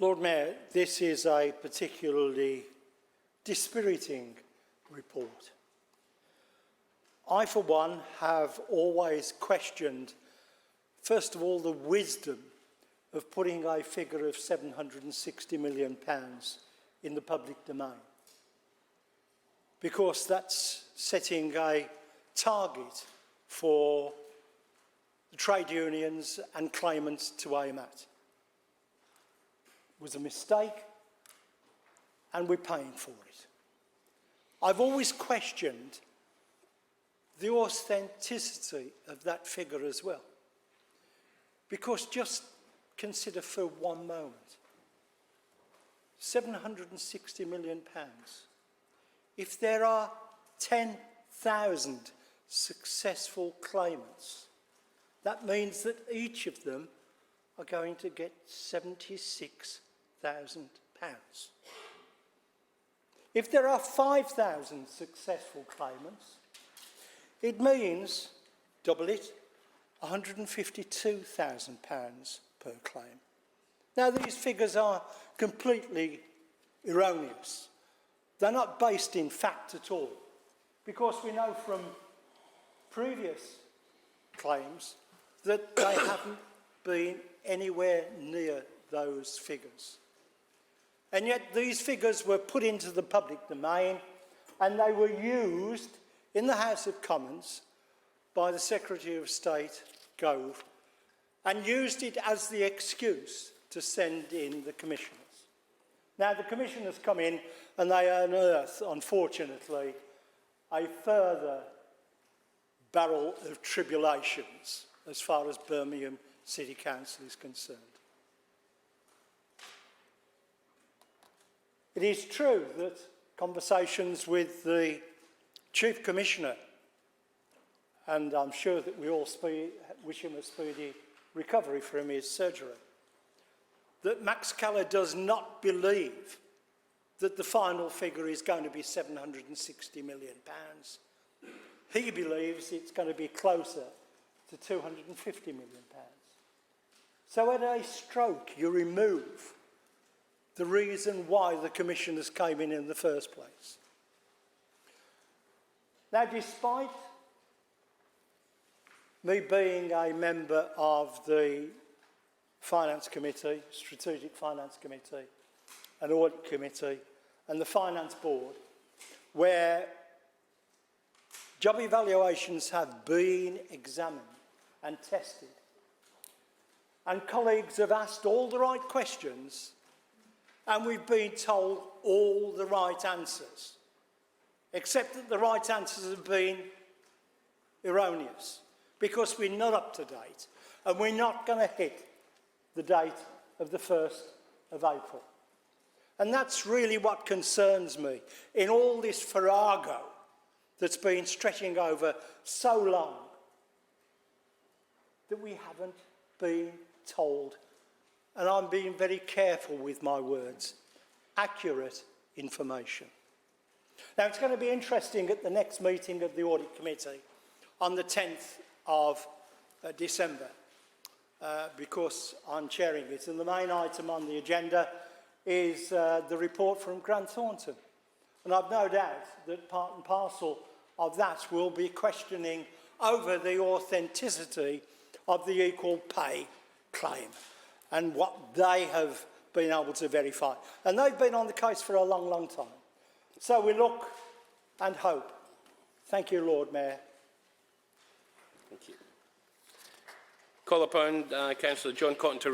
Lord Mayor, this is a particularly dispiriting report. I, for one, have always questioned, first of all, the wisdom of putting a figure of £760 million in the public domain, because that's setting a target for the trade unions and claimants to aim at. It was a mistake, and we're paying for it. I've always questioned the authenticity of that figure as well, because just consider for one moment, £760 million. If there are 10,000 successful claimants, that means that each of them are going to get £76,000. If there are 5,000 successful claimants, it means, double it, £152,000 per claim. Now, these figures are completely erroneous. They're not based in fact at all, because we know from previous claims that they haven't been anywhere near those figures. And yet these figures were put into the public domain, and they were used in the House of Commons by the Secretary of State, Gove, and used it as the excuse to send in the commissioners. Now, the commissioners come in and they unearth, unfortunately, a further barrel of tribulations as far as Birmingham City Council is concerned. It is true that conversations with the Chief Commissioner, and I'm sure that we all wish him a speedy recovery from his surgery, that Max Cllr does not believe that the final figure is going to be £760 million. He believes it's going to be closer to £250 million. So at a stroke, you remove the reason why the commissioners came in the first place. Now, despite me being a member of the Finance Committee, Strategic Finance Committee, and Audit Committee, and the Finance Board, where job evaluations have been examined and tested, and colleagues have asked all the right questions, and we've been told all the right answers, except that the right answers have been erroneous, because we're not up to date, and we're not going to hit the date of the 1st of April. And that's really what concerns me in all this farrago that's been stretching over so long, that we haven't been told, and I'm being very careful with my words, accurate information. Now, it's going to be interesting at the next meeting of the Audit Committee on the 10th of December, because I'm chairing it, and the main item on the agenda is the report from Grant Thornton. And I've no doubt that part and parcel of that will be questioning over the authenticity of the equal pay claim and what they have been able to verify. And they've been on the case for a long, long time. So we look and hope. Thank you, Lord Mayor. Thank you. Call upon Councillor John Cotton to